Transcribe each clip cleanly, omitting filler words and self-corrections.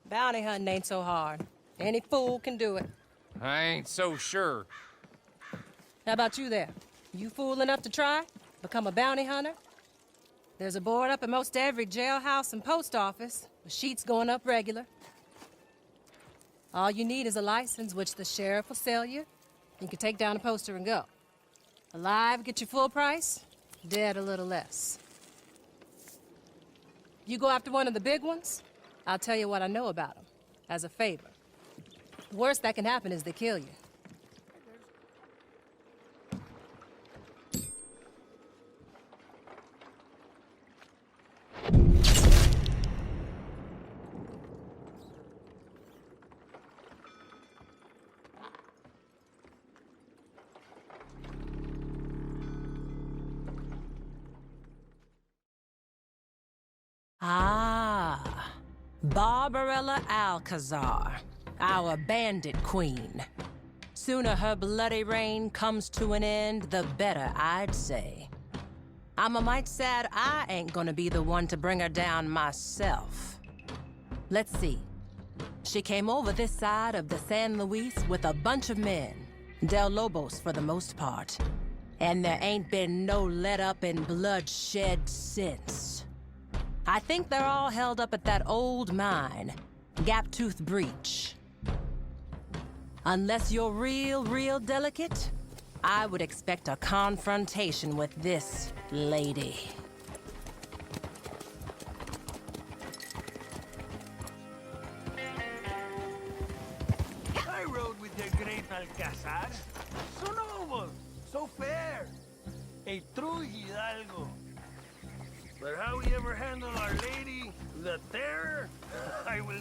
Bounty hunting ain't so hard. Any fool can do it. I ain't so sure. How about you there? You fool enough to try? Become a bounty hunter? There's a board up at most every jailhouse and post office, with sheets going up regular. All you need is a license, which the sheriff will sell you. You can take down a poster and go. Alive, get your full price. Dead, a little less. You go after one of the big ones, I'll tell you what I know about them, as a favor. The worst that can happen is they kill you. Ah, Barbarella Alcazar, our bandit queen. Sooner her bloody reign comes to an end, the better, I'd say. I'm a mite sad I ain't gonna be the one to bring her down myself. Let's see. She came over this side of the San Luis with a bunch of men, Del Lobos for the most part. And there ain't been no let-up in bloodshed since. I think they're all held up at that old mine, Gaptooth Breach. Unless you're real delicate, I would expect a confrontation with this lady. I rode with the great Alcazar. So noble, so fair. A true Hidalgo. But how we ever handle Our Lady, the Terror, I will...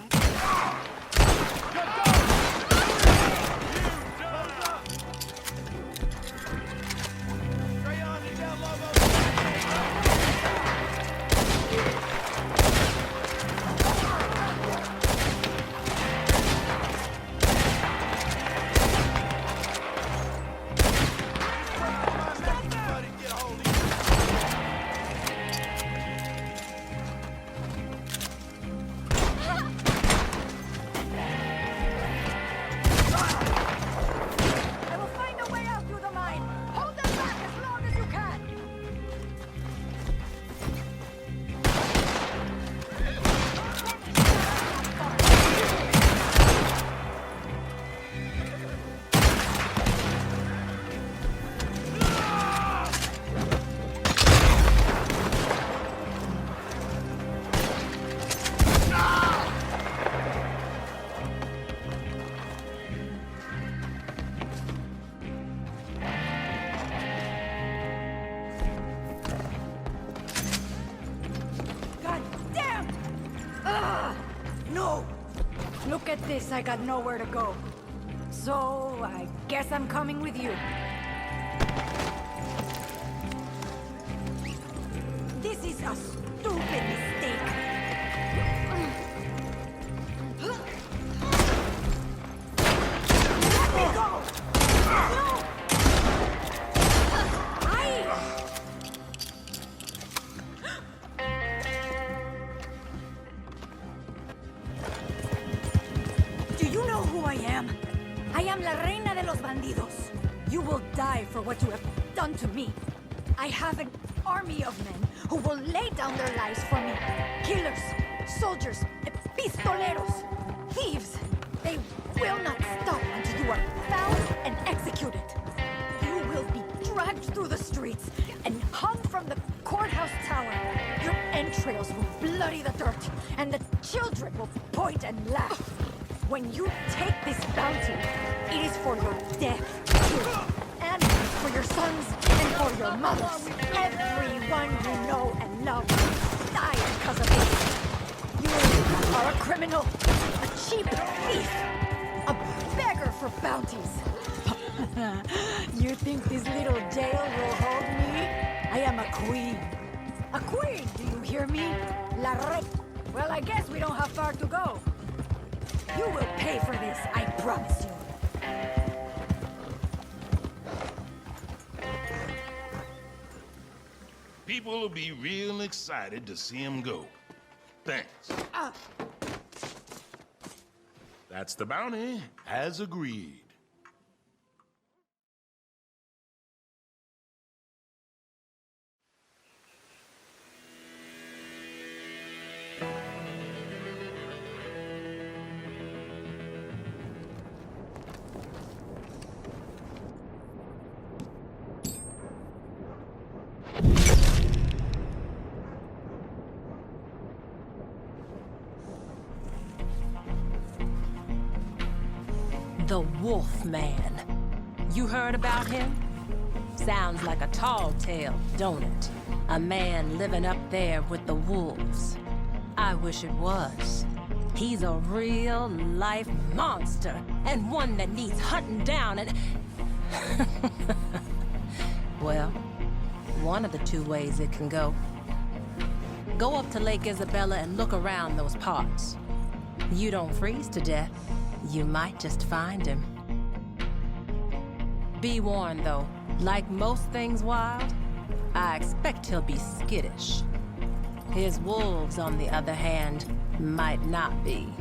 Look at this, I got nowhere to go. So, I guess I'm coming with you. This is a stupid mistake. Let me go! No! Do you know who I am? I am La Reina de los Bandidos. You will die for what you have done to me. I have an army of men who will lay down their lives for me. Killers, soldiers, pistoleros, thieves. They will not stop until you are found and executed. You will be dragged through the streets and hung from the courthouse tower. Your entrails will bloody the dirt, and the children will point and laugh. When you take this bounty, it is for your death, too. And for your sons and for your mothers. Everyone you know and love will die because of it. You are a criminal, a cheap thief, a beggar for bounties. You think this little jail will hold me? I am a queen. A queen, do you hear me? La Reina. Well, I guess we don't have far to go. You will pay for this, I promise you. People will be real excited to see him go. Thanks. That's the bounty, as agreed. The Wolf Man. You heard about him? Sounds like a tall tale, don't it? A man living up there with the wolves. I wish it was. He's a real-life monster, and one that needs hunting down and... Well, one of the two ways it can go. Go up to Lake Isabella and look around those parts. You don't freeze to death. You might just find him. Be warned, though. Like most things wild, I expect he'll be skittish. His wolves, on the other hand, might not be.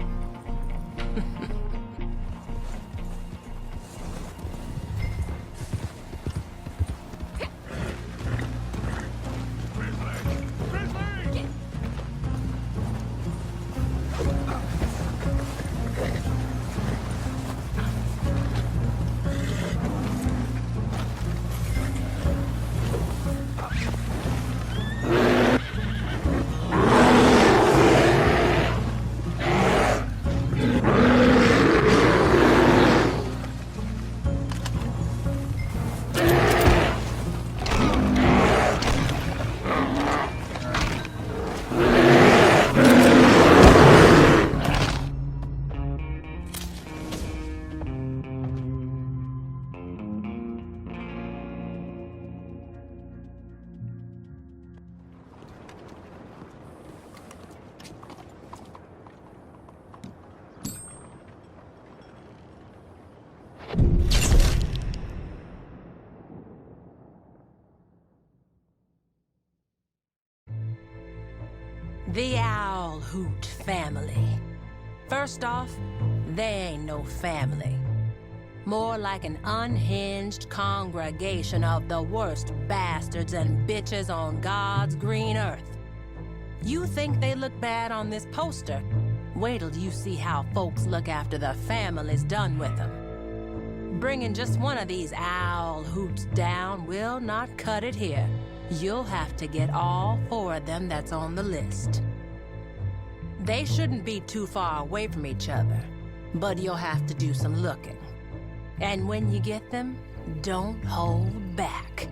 The Owl Hoot family. First off, they ain't no family. More like an unhinged congregation of the worst bastards and bitches on God's green earth. You think they look bad on this poster? Wait till you see how folks look after the families done with them. Bringing just one of these Owl Hoots down will not cut it here. You'll have to get all 4 of them that's on the list. They shouldn't be too far away from each other, but you'll have to do some looking. And when you get them, don't hold back.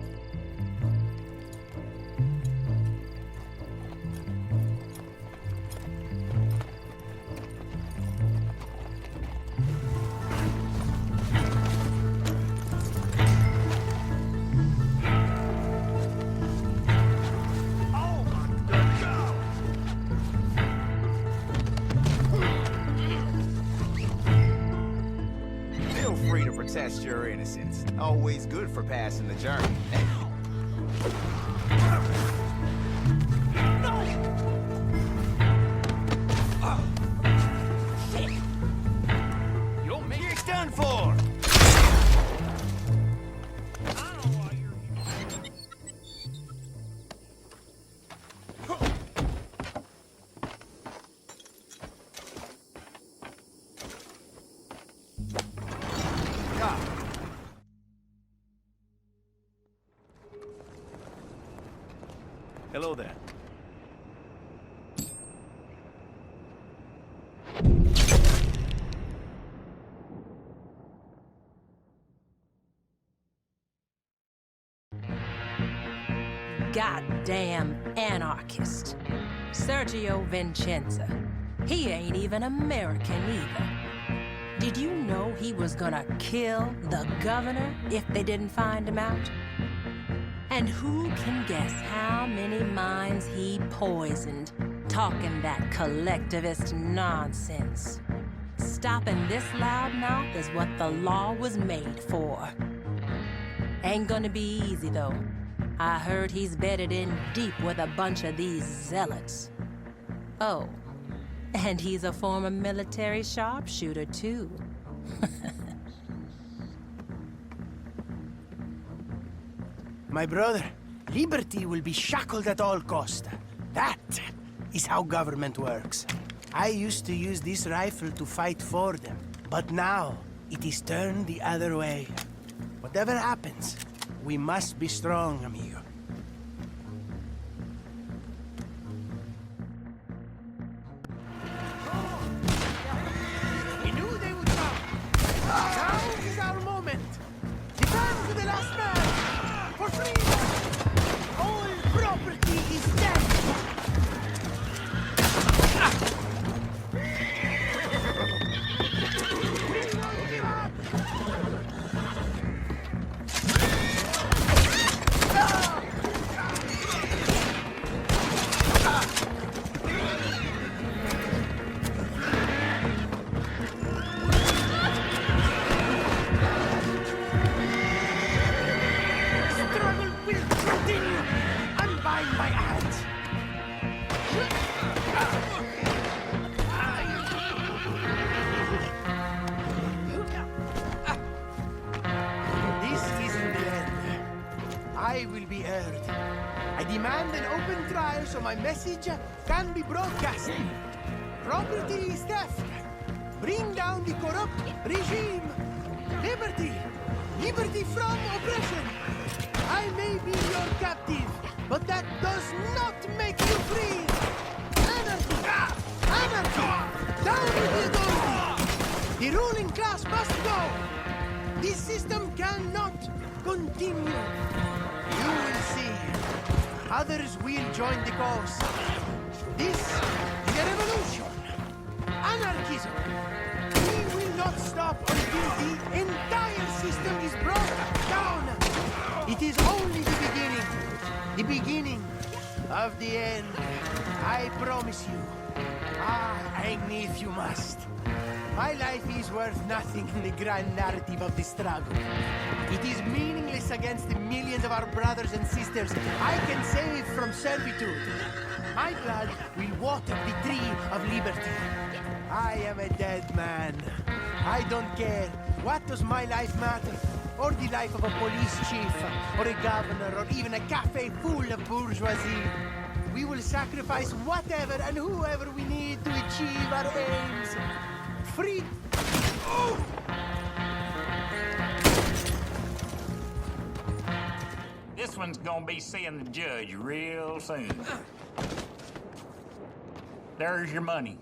Test your innocence. Always good for passing the journey. You're done for! Hello there. Goddamn anarchist. Sergio Vincenza. He ain't even American either. Did you know he was gonna kill the governor if they didn't find him out? And who can guess how many minds he poisoned, talking that collectivist nonsense? Stopping this loudmouth is what the law was made for. Ain't gonna be easy, though. I heard he's bedded in deep with a bunch of these zealots. Oh, And he's a former military sharpshooter, too. My brother, liberty will be shackled at all cost. That is how government works. I used to use this rifle to fight for them, but now it is turned the other way. Whatever happens, we must be strong, amigo. We knew they would come. Now is our moment. Defend to the last man. For freedom. All property is dead. We won't give up. Struggle will continue. Unbind my hands. This isn't the end. I will be heard. I demand an open trial so my message can be broadcast. Property is theft. Bring down the corrupt regime. Liberty. Liberty from oppression. I may be your captive, but that does not make you free. Anarchy. Anarchy. Down with the authority. The ruling class must go. This system cannot continue. You will see. Others will join the cause. This is a revolution. Anarchism. We will not stop until the entire system is brought down. It is only the beginning. The beginning of the end. I promise you. Hang if you must. My life is worth nothing in the grand narrative of the struggle. It is meaningless against the millions of our brothers and sisters I can save from servitude. My blood will water the tree of liberty. I am a dead man. I don't care. What does my life matter? Or the life of a police chief, or a governor, or even a cafe full of bourgeoisie. We will sacrifice whatever and whoever we need to achieve our aims. Free. Oh! This one's gonna be seeing the judge real soon. There's your money.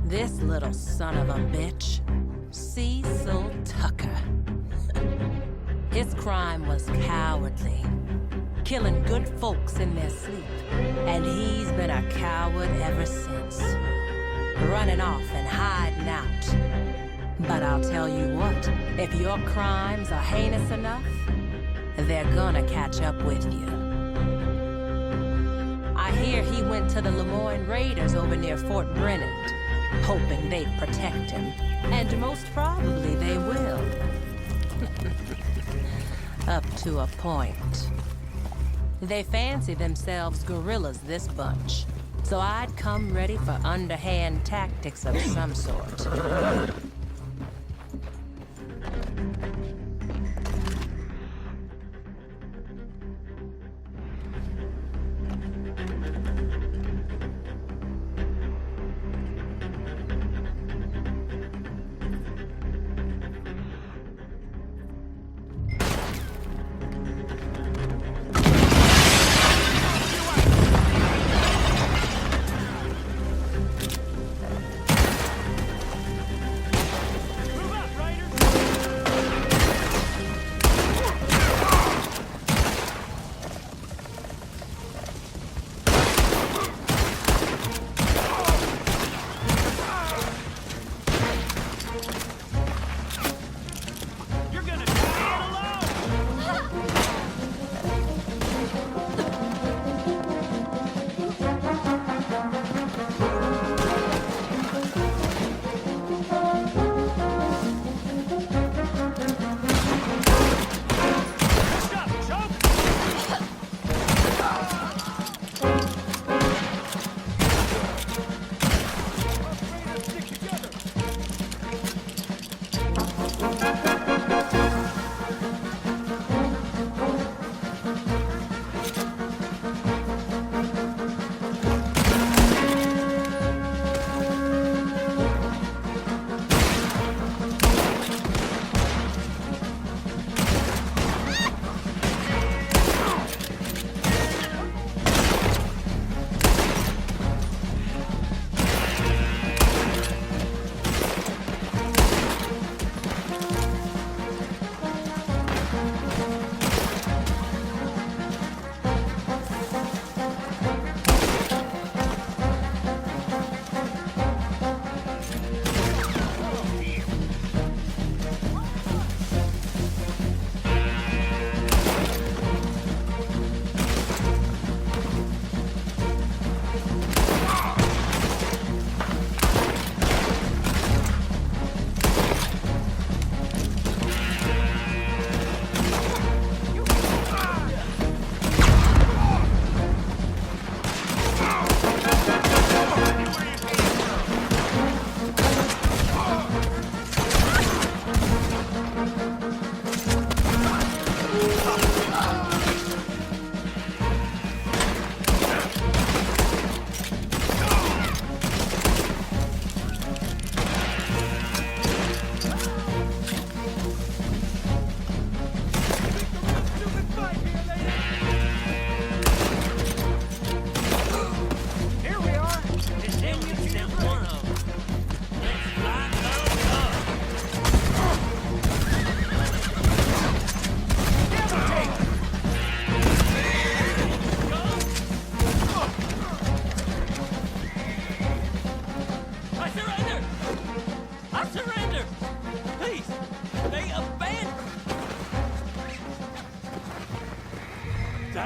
This little son of a bitch, Cecil Tucker. His crime was cowardly, killing good folks in their sleep. And he's been a coward ever since, running off and hiding out. But I'll tell you what, if your crimes are heinous enough, they're gonna catch up with you. I hear he went to the Lemoyne Raiders over near Fort Brennan, hoping they'd protect him. And most probably they will. Up to a point. They fancy themselves guerrillas, this bunch. So I'd come ready for underhand tactics of some sort.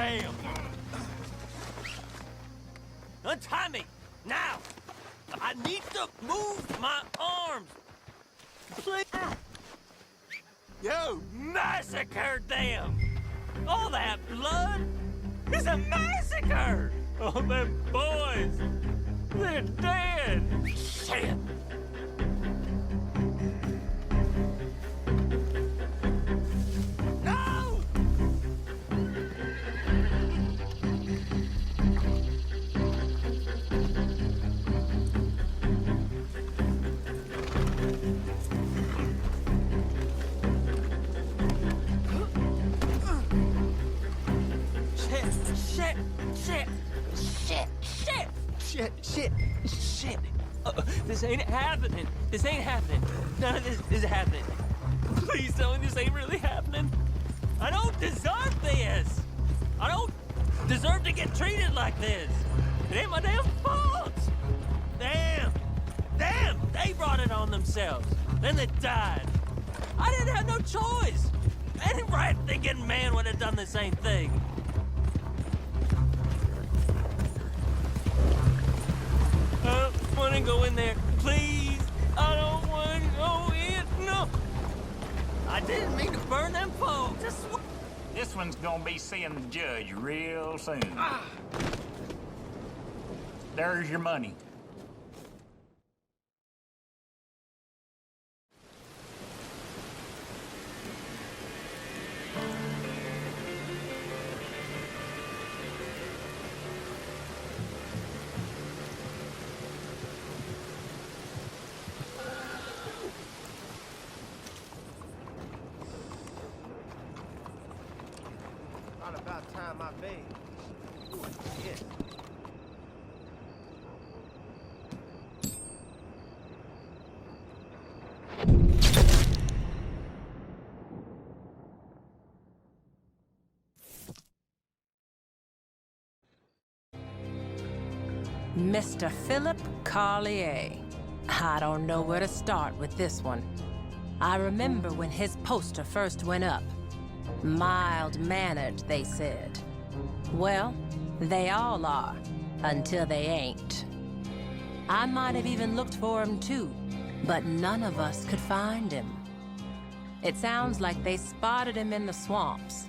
Damn! Untie me! Now! I need to move my arms! Please! You massacred them! All that blood is a massacre! All them boys! They're dead! Shit! No! Shit. This ain't happening. This ain't happening. None of this is happening. Please tell me this ain't really happening. I don't deserve this. I don't deserve to get treated like this. It ain't my damn fault. Damn. They brought it on themselves. Then they died. I didn't have no choice. Any right thinking man would have done the same thing. I don't want to go in there. Please. I don't want to go in. No. I didn't mean to burn them folks. This one's gonna be seeing the judge real soon. There's your money. Not about time I bathed. Ooh, yes. Mr. Philip Carlier. I don't know where to start with this one. I remember when his poster first went up. Mild-mannered, they said. Well, they all are, until they ain't. I might have even looked for him too, but none of us could find him. It sounds like they spotted him in the swamps.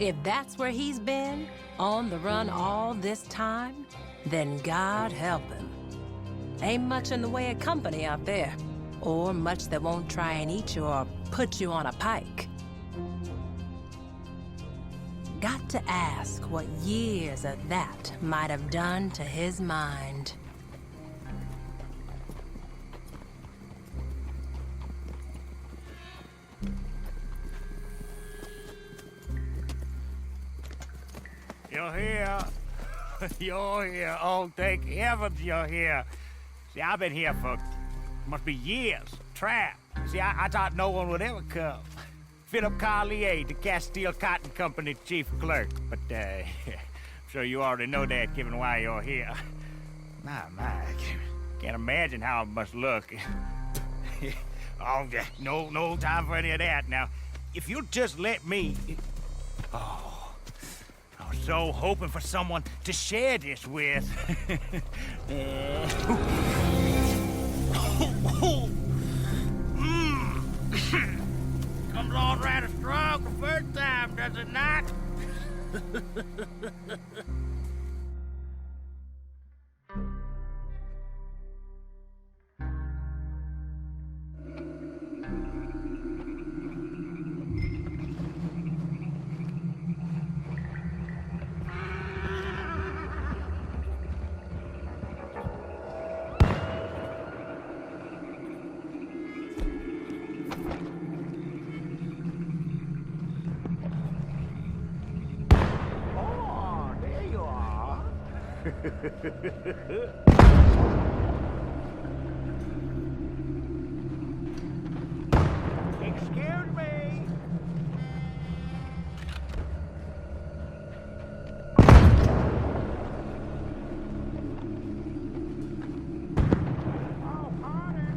If that's where he's been, on the run all this time, then God help him. Ain't much in the way of company out there, or much that won't try and eat you or put you on a pike. Got to ask what years of that might have done to his mind. You're here. You're here. Oh, thank heavens you're here. See, I've been here for, must be years, trapped. See, I thought no one would ever come. Philip Carlier, the Castile Cotton Company chief clerk. But, I'm sure you already know that, given why you're here. My, I can't imagine how it must look. Oh, no time for any of that. Now, if you'll just let me... Oh, I was so hoping for someone to share this with. Comes on rather strong the first time, does it not? Excuse me. Oh, pardon.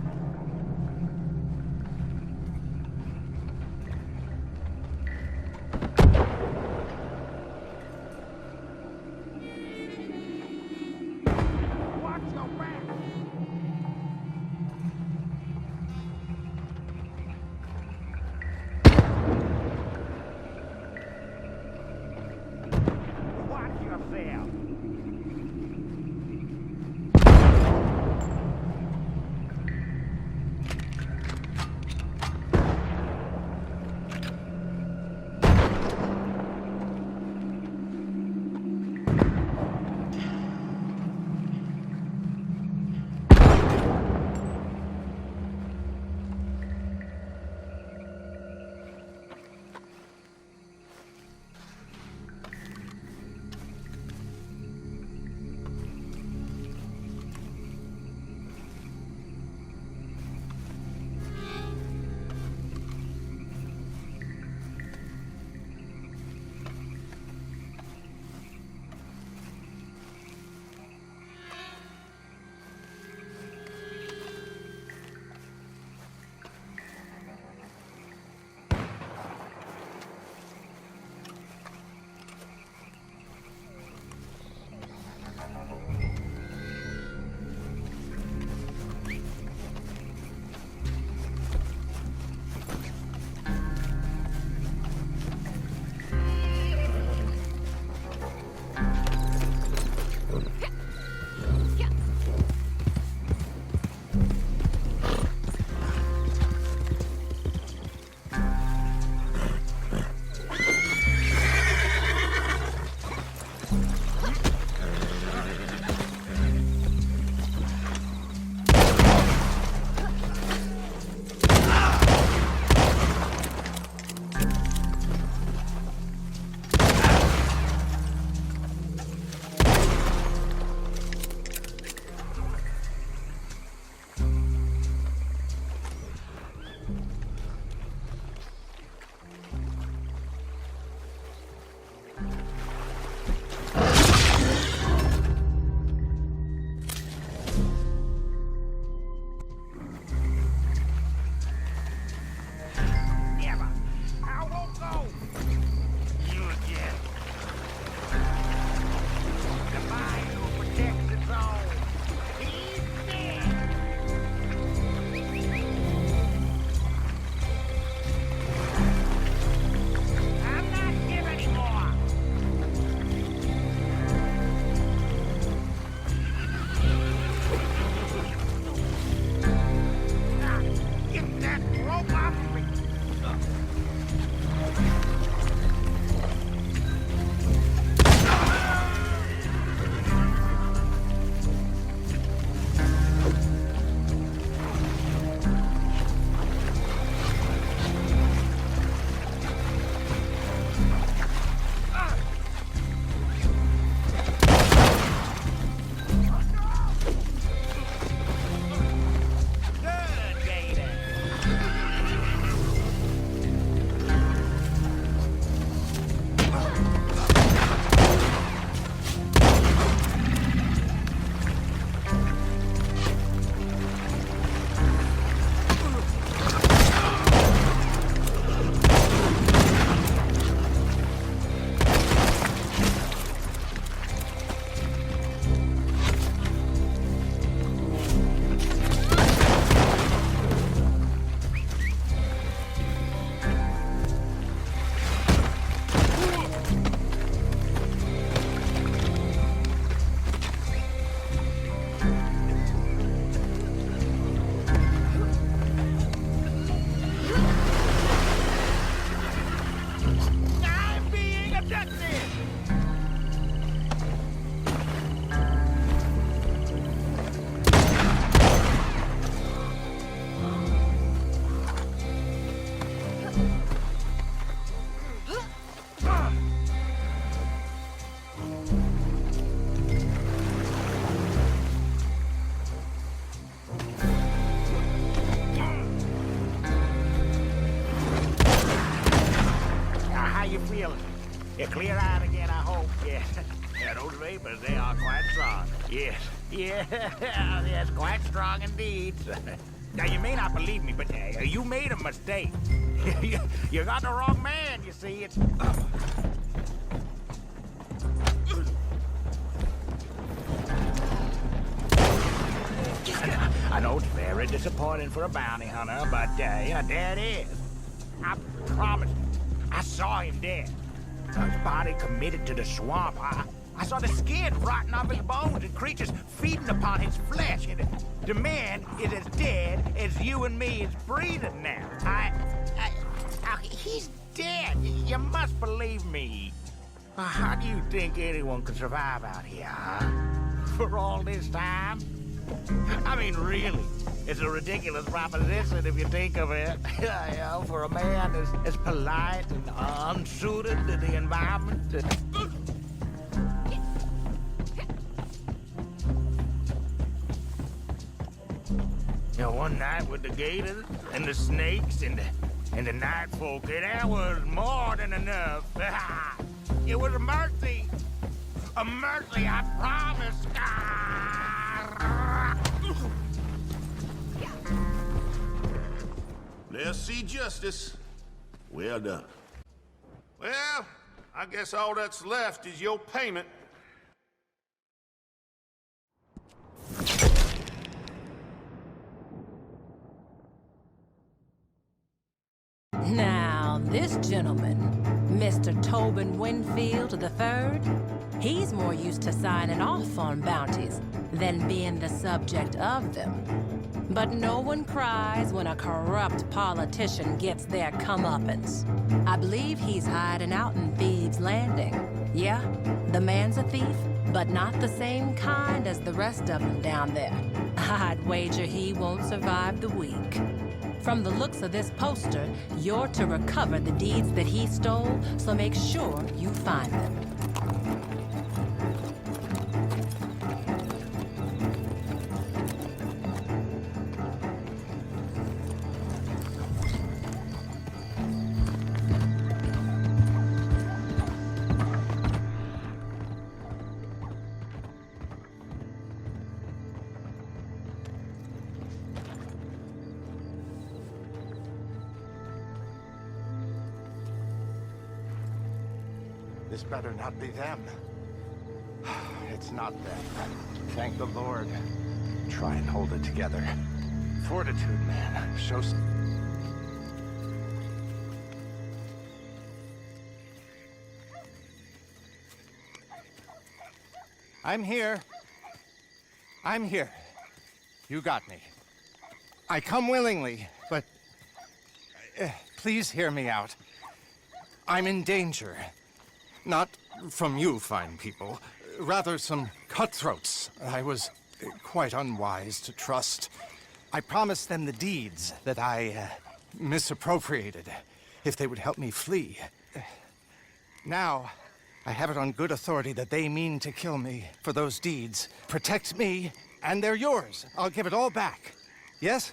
You're clear-eyed again, I hope. Yes. Yeah, those vapors, they are quite strong. Yes. Yes, quite strong indeed. Now, you may not believe me, but you made a mistake. You got the wrong man, you see. It's... I know it's very disappointing for a bounty hunter, but yeah, there it is. I promise. I saw him dead. His body committed to the swamp. I saw the skin rotting off his bones and creatures feeding upon his flesh. And the man is as dead as you and me is breathing now. He's dead. You must believe me. How do you think anyone could survive out here, huh? For all this time? I mean, really, it's a ridiculous proposition if you think of it. You know, for a man as polite and unsuited to the environment. You know, one night with the gators and the snakes and the night folk, that was more than enough. It was a mercy. A mercy, I promise. Let's see justice. Well done. Well, I guess all that's left is your payment. Now, this gentleman, Mr. Tobin Winfield III, he's more used to signing off on bounties than being the subject of them. But no one cries when a corrupt politician gets their comeuppance. I believe he's hiding out in Thieves' Landing. Yeah, the man's a thief, but not the same kind as the rest of them down there. I'd wager he won't survive the week. From the looks of this poster, you're to recover the deeds that he stole, so make sure you find them. This better not be them. It's not them. Thank the Lord. Try and hold it together. Fortitude, man. Show I'm here. I'm here. You got me. I come willingly, but please hear me out. I'm in danger. Not from you, fine people. Rather some cutthroats I was quite unwise to trust. I promised them the deeds that I misappropriated if they would help me flee. Now, I have it on good authority that they mean to kill me for those deeds. Protect me, and they're yours. I'll give it all back. Yes?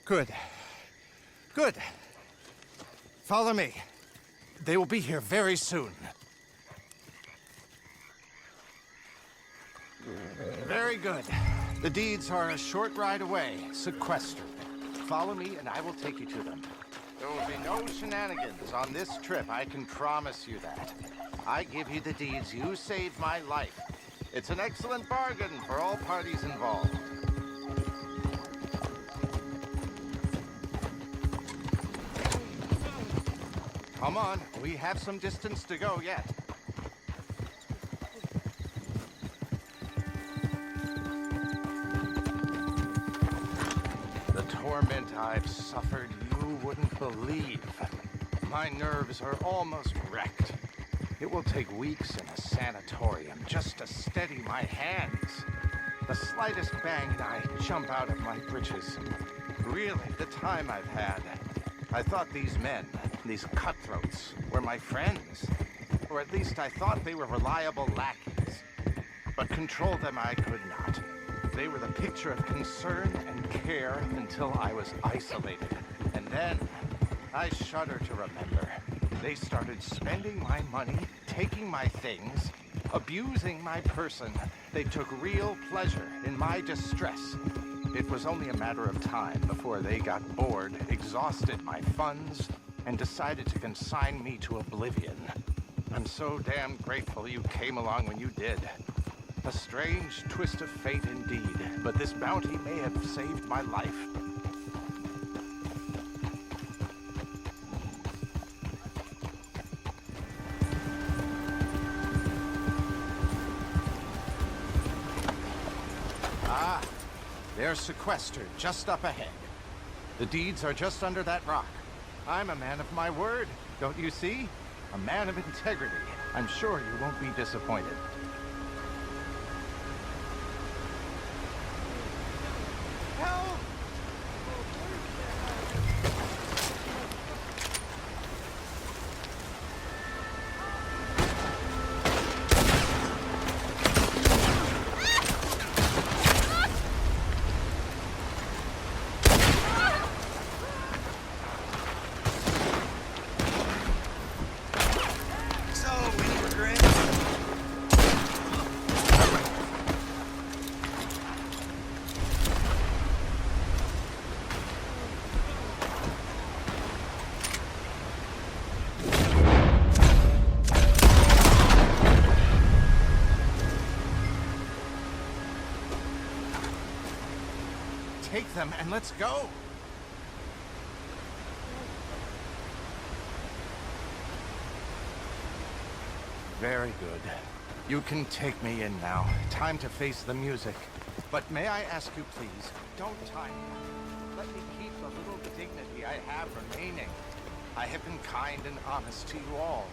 Good. Good. Follow me. They will be here very soon. Very good. The deeds are a short ride away, sequestered. Follow me and I will take you to them. There will be no shenanigans on this trip, I can promise you that. I give you the deeds, you saved my life. It's an excellent bargain for all parties involved. Come on, we have some distance to go yet. The torment I've suffered, you wouldn't believe. My nerves are almost wrecked. It will take weeks in a sanatorium just to steady my hands. The slightest bang and I jump out of my britches. Really, the time I've had. I thought these men, these cutthroats, were my friends. Or at least I thought they were reliable lackeys. But control them I could not. They were the picture of concern and care until I was isolated. And then, I shudder to remember, They started spending my money, taking my things, abusing my person. They took real pleasure in my distress. It was only a matter of time before they got bored, exhausted my funds, and decided to consign me to oblivion. I'm so damn grateful you came along when you did. A strange twist of fate indeed, but this bounty may have saved my life. Ah, they're sequestered just up ahead. The deeds are just under that rock. I'm a man of my word, don't you see? A man of integrity. I'm sure you won't be disappointed. Help! Take them and let's go. Very good. You can take me in now. Time to face the music. But may I ask you please, don't tie me. Let me keep the little dignity I have remaining. I have been kind and honest to you all.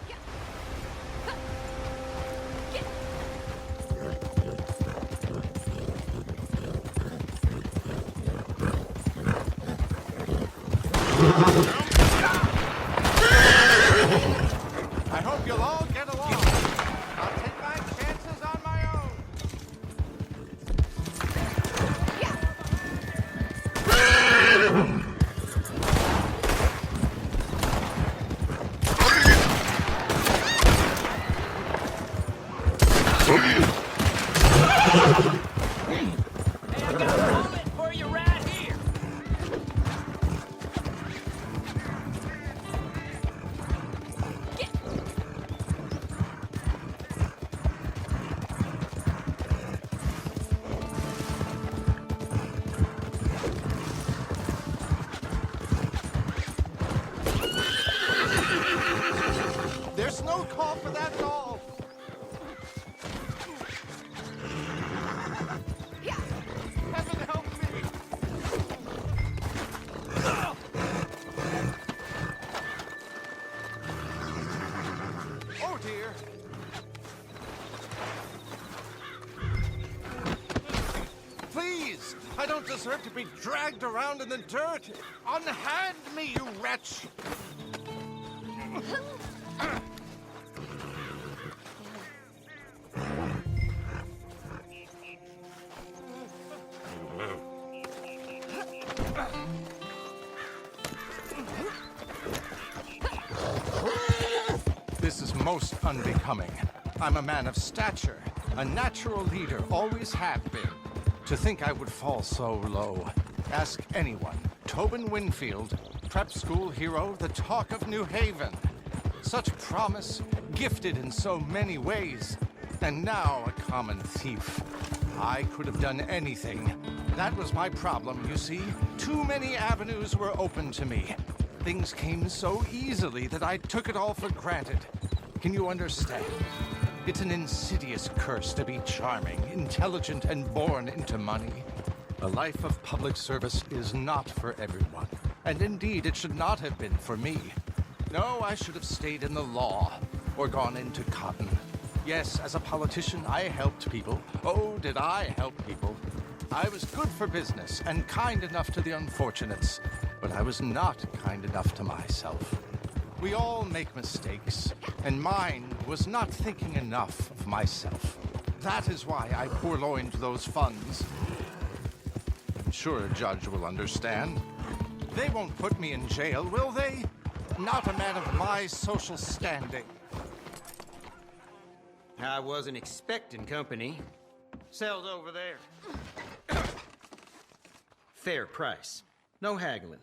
I hope you'll all get along. I'll take my chances on my own. There's no call for that at all. Heaven help me. Oh dear. Please, I don't deserve to be dragged around in the dirt. Unhand me, you wretch. This is most unbecoming. I'm a man of stature, a natural leader, always have been. To think I would fall so low. Ask anyone. Tobin Winfield, prep school hero, the talk of New Haven. Such promise, gifted in so many ways. And now a common thief. I could have done anything. That was my problem, you see. Too many avenues were open to me. Things came so easily that I took it all for granted. Can you understand? It's an insidious curse to be charming, intelligent, and born into money. A life of public service is not for everyone. And indeed, it should not have been for me. No, I should have stayed in the law, or gone into cotton. Yes, as a politician, I helped people. Oh, did I help people. I was good for business and kind enough to the unfortunates, but I was not kind enough to myself. We all make mistakes, and mine was not thinking enough of myself. That is why I purloined those funds. I'm sure a judge will understand. They won't put me in jail, will they? not a man of my social standing. I wasn't expecting company. Cells over there. Fair price. No haggling.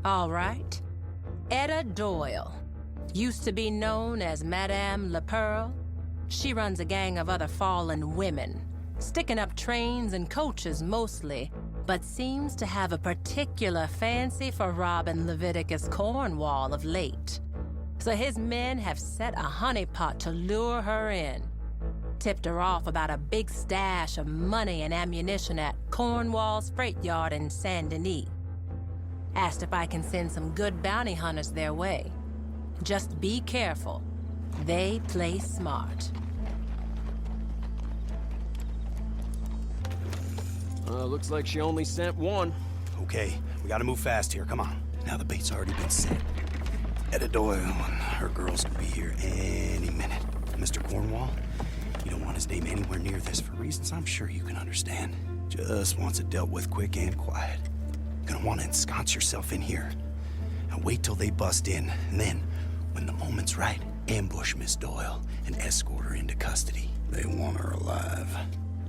All right. Etta Doyle. Used to be known as Madame Le Pearl. She runs a gang of other fallen women, sticking up trains and coaches mostly, but seems to have a particular fancy for robbing Leviticus Cornwall of late. So his men have set a honeypot to lure her in. Tipped her off about a big stash of money and ammunition at Cornwall's freight yard in Saint Denis. Asked if I can send some good bounty hunters their way. Just be careful. They play smart. Looks like she only sent one. Okay, we gotta move fast here. Come on. Now the bait's already been set. Etta Doyle and her girls could be here any minute. Mr. Cornwall, you don't want his name anywhere near this for reasons I'm sure you can understand. Just wants it dealt with quick and quiet. Gonna want to ensconce yourself in here. Now wait till they bust in, and then, when the moment's right, ambush Miss Doyle and escort her into custody. They want her alive.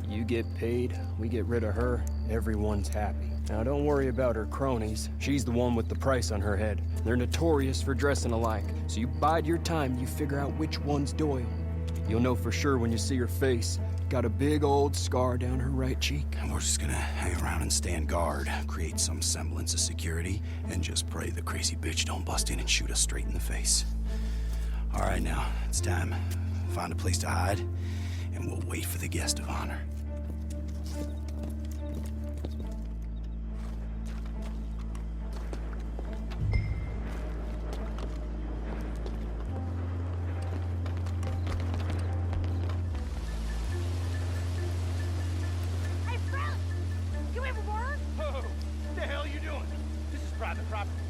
You get paid, we get rid of her, everyone's happy. Now don't worry about her cronies. She's the one with the price on her head. They're notorious for dressing alike, so you bide your time and you figure out which one's Doyle. You'll know for sure when you see her face. Got a big old scar down her right cheek. And we're just gonna hang around and stand guard, create some semblance of security, and just pray the crazy bitch don't bust in and shoot us straight in the face. All right, now, it's time. Find a place to hide, and we'll wait for the guest of honor.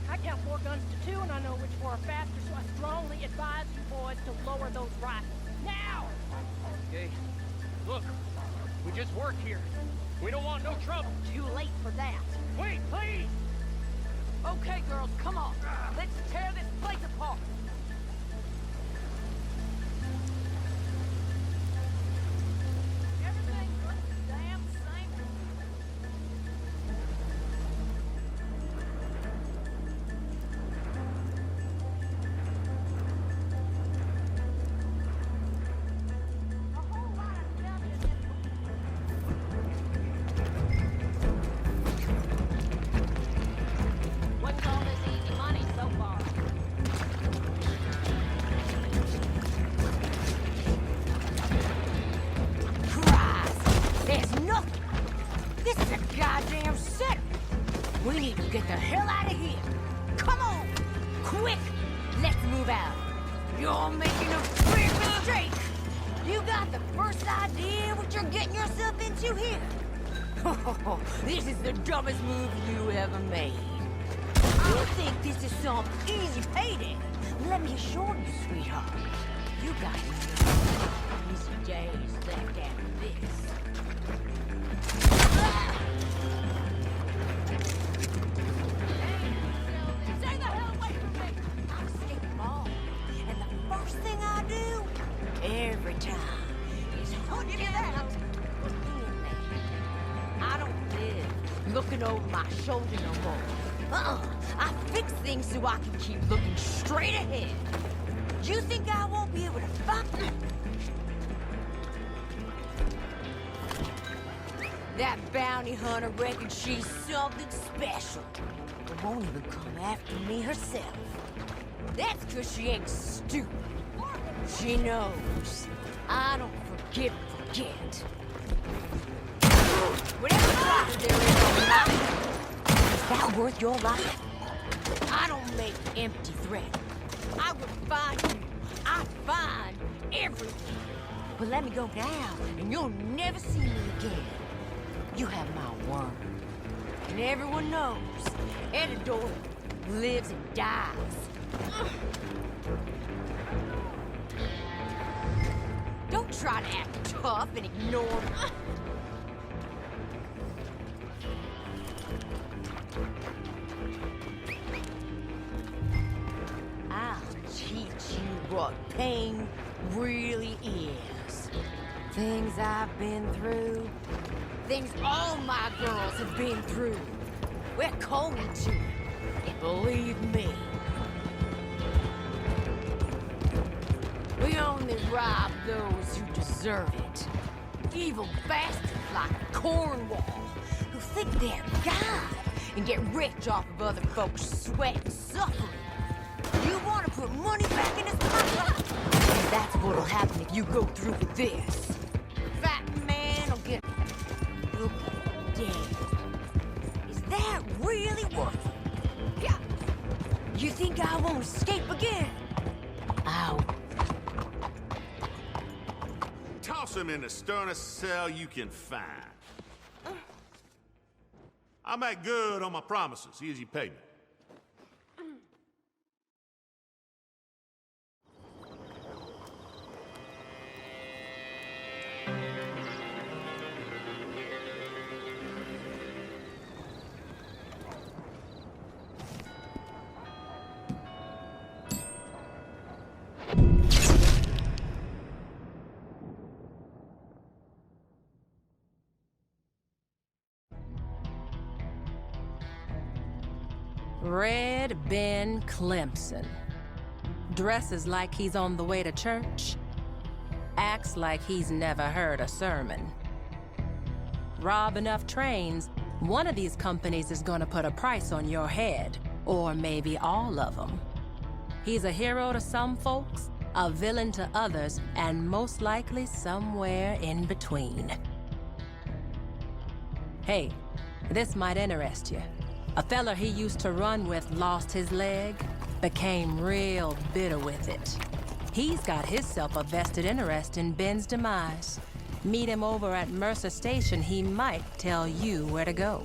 I count 4 guns to 2, and I know which 4 are faster, so I strongly advise you boys to lower those rifles. Now! Okay. Look, we just work here. We don't want no trouble. Too late for that. Wait, please! Okay, girls, come on. Let's tear this place apart. Everything looks the damn same. What's all this easy money so far? Christ! There's nothing! This is a goddamn setup! We need to get the hell out of here! Come on! Quick! Let's move out! You're making a big mistake! You got the first idea what you're getting yourself into here? This is the dumbest move you ever made. You think this is some easy payday? Let me assure you, sweetheart. You got easy days left after this. Stay the hell away from me! I'm sticking ball. And the first thing I do, every time, is hunt you out. I don't live looking over my shoulder no more. I fix things so I can keep looking straight ahead. You think I won't be able to fight? That bounty hunter reckons she's something special. But won't even come after me herself. That's 'cause she ain't stupid. She knows I don't forgive and forget. Whatever price there is on life, is that worth your life? I don't make empty threats. I would find you. I find everything. But let me go now, and you'll never see me again. You have my word. And everyone knows, Edador lives and dies. Don't try to act tough and ignore me. I'll teach you what pain really is. Things I've been through, things all my girls have been through. We're cold to it, believe me. We only rob those who deserve it. Evil bastards like Cornwall, who think they're God and get rich off of other folks' sweat and suffering. You want to put money back in his pocket? And that's what'll happen if you go through with this. Fat man will get dead. Is that really worth it? Yeah. You think I won't escape again? Ow. Toss him in the sternest cell you can find. I make good on my promises. Here's your payment. Red Ben Clemson. Dresses like he's on the way to church. Acts like he's never heard a sermon. Rob enough trains, one of these companies is gonna put a price on your head, or maybe all of them. He's a hero to some folks, a villain to others, and most likely somewhere in between. Hey, this might interest you. A fella he used to run with lost his leg, became real bitter with it. He's got himself a vested interest in Ben's demise. Meet him over at Mercer Station, he might tell you where to go.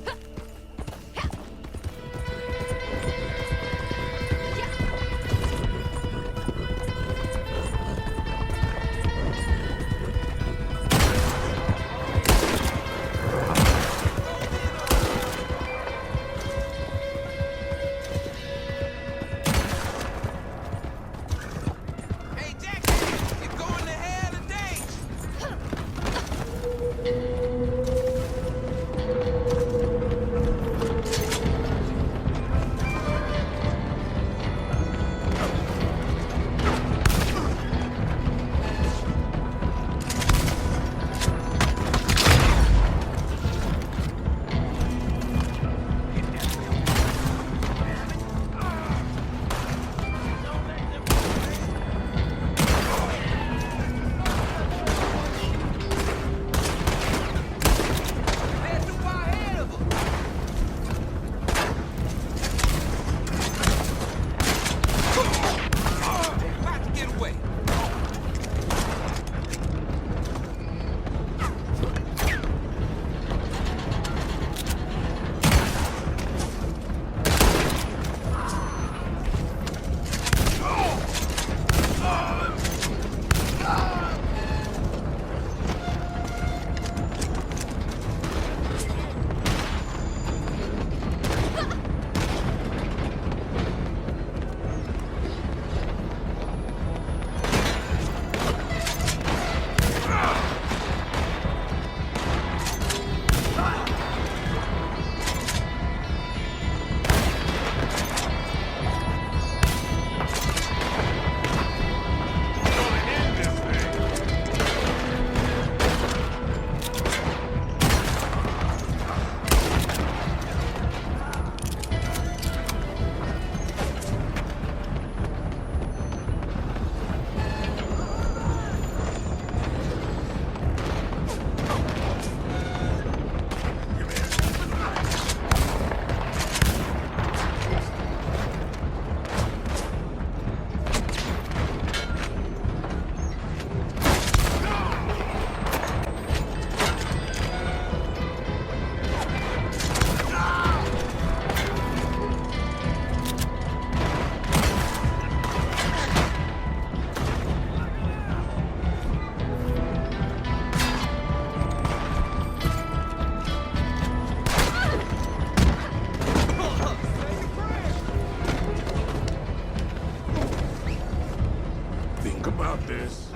think about this.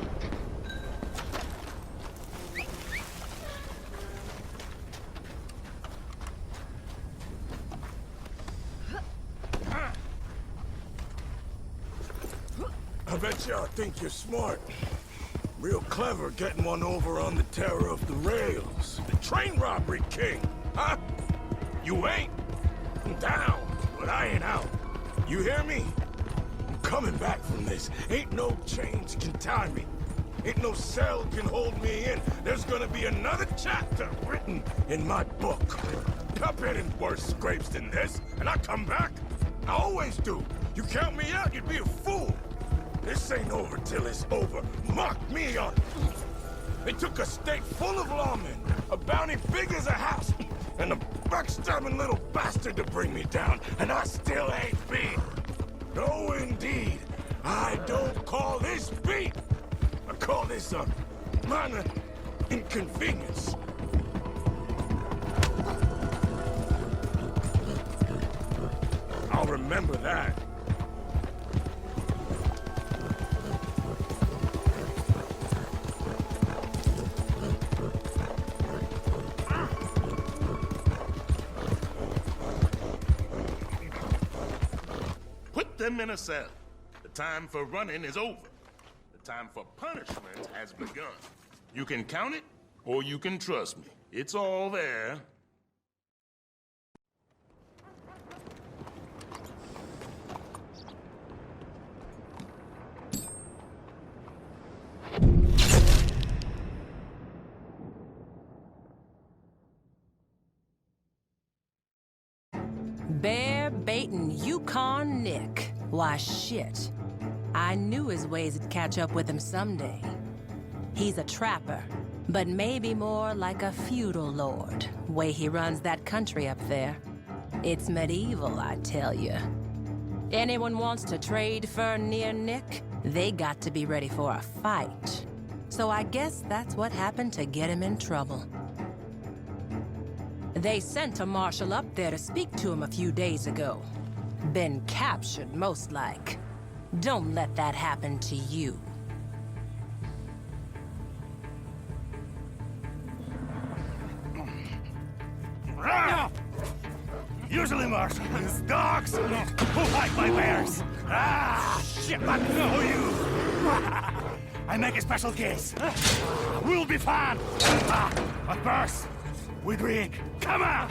I bet y'all think you're smart. Real clever getting one over on the terror of the rails. The train robbery king, huh? You ain't? I'm down, but I ain't out. You hear me? I'm coming back from this. Ain't no chains can tie me. Ain't no cell can hold me in. There's gonna be another chapter written in my book. I've been in worse scrapes than this, and I come back. I always do. You count me out, you'd be a fool. This ain't over till it's over. Mark me on it. They took a state full of lawmen, a bounty big as a house, and a backstabbing little bastard to bring me down, and I still ain't beat. No, indeed. I don't call this beat. I call this a minor inconvenience. I'll remember that. Them in a cell. The time for running is over. The time for punishment has begun. You can count it, or you can trust me. It's all there. Bear baiting Yukon Nick. Why, shit. I knew his ways would catch up with him someday. He's a trapper, but maybe more like a feudal lord, way he runs that country up there. It's medieval, I tell you. Anyone wants to trade fur near Nick, they got to be ready for a fight. So I guess that's what happened to get him in trouble. They sent a marshal up there to speak to him a few days ago. Been captured, most like. Don't let that happen to you. Usually, Marshal, it's dogs who fight my bears. Shit, but no, you. I make a special case. We'll be fine. But first, we drink. Come on.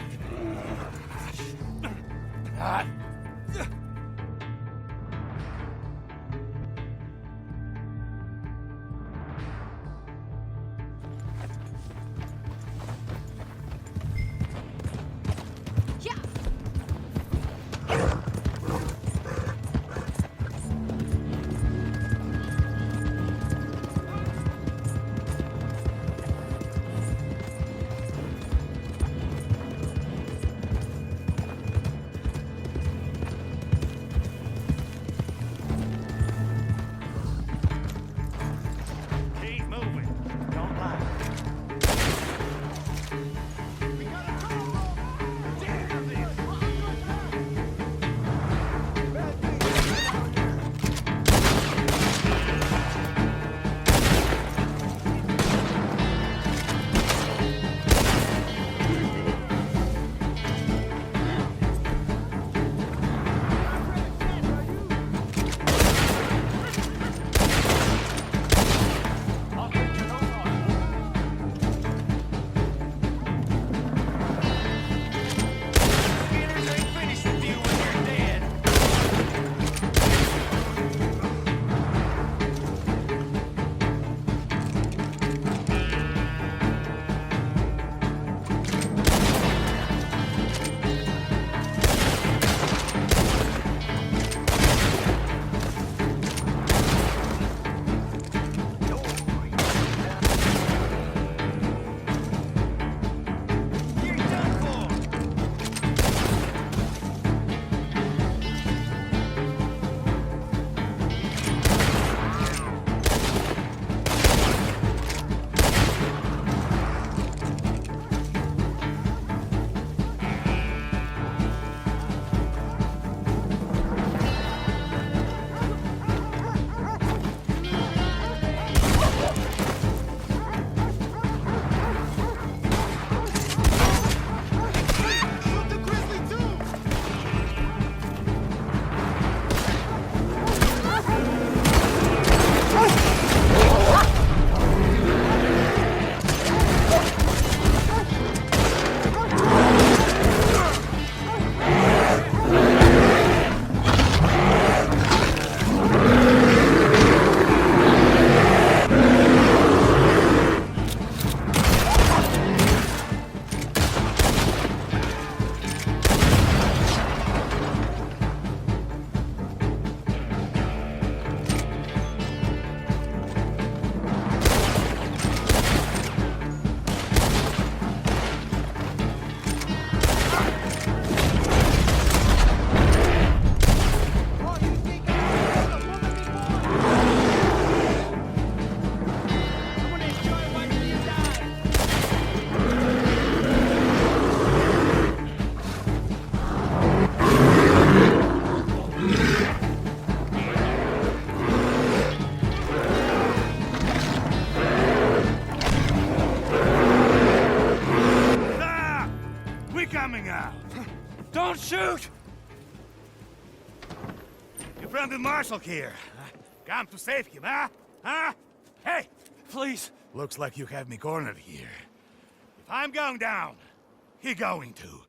Shoot! Your friend the Marshal here. Come to save him, huh? Huh? Hey! Please! Looks like you have me cornered here. If I'm going down, he going to.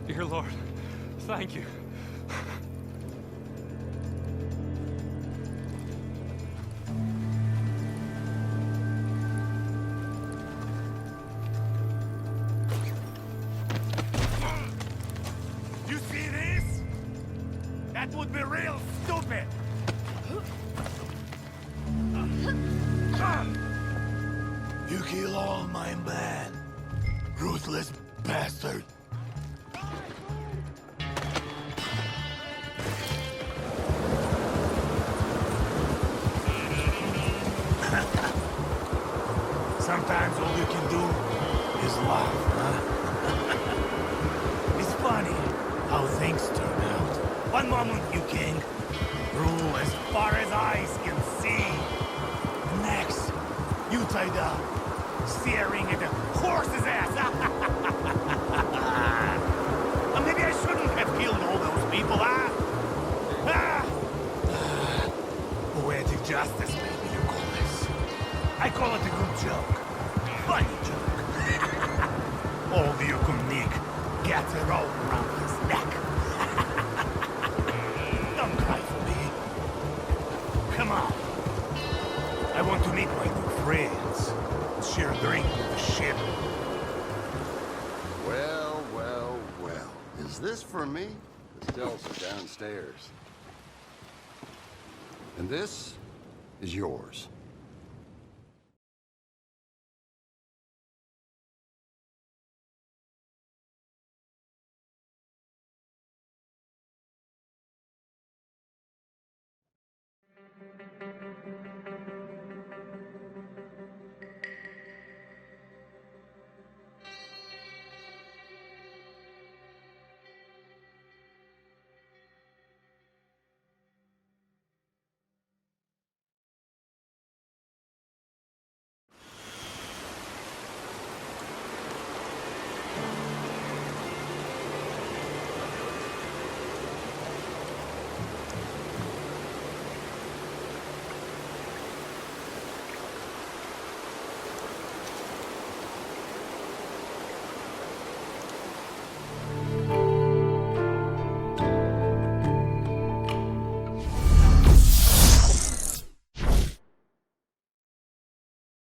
Dear Lord, thank you. You see this? That would be real stupid. You kill all my men, ruthless bastard. Sometimes all you can do is laugh, huh? It's funny how things turn out. One moment you king, rule as far as eyes can see. The next, you tied up, staring at a horse's ass. Maybe I shouldn't have killed all those people, huh? Poetic justice, maybe you call this. I call it a good joke. Funny joke. All the unique gets a rope around his neck. Don't cry for me. Come on. I want to meet my new friends. Share a drink with the ship. Well, well, well. Is this for me? The stills are downstairs. And this is yours.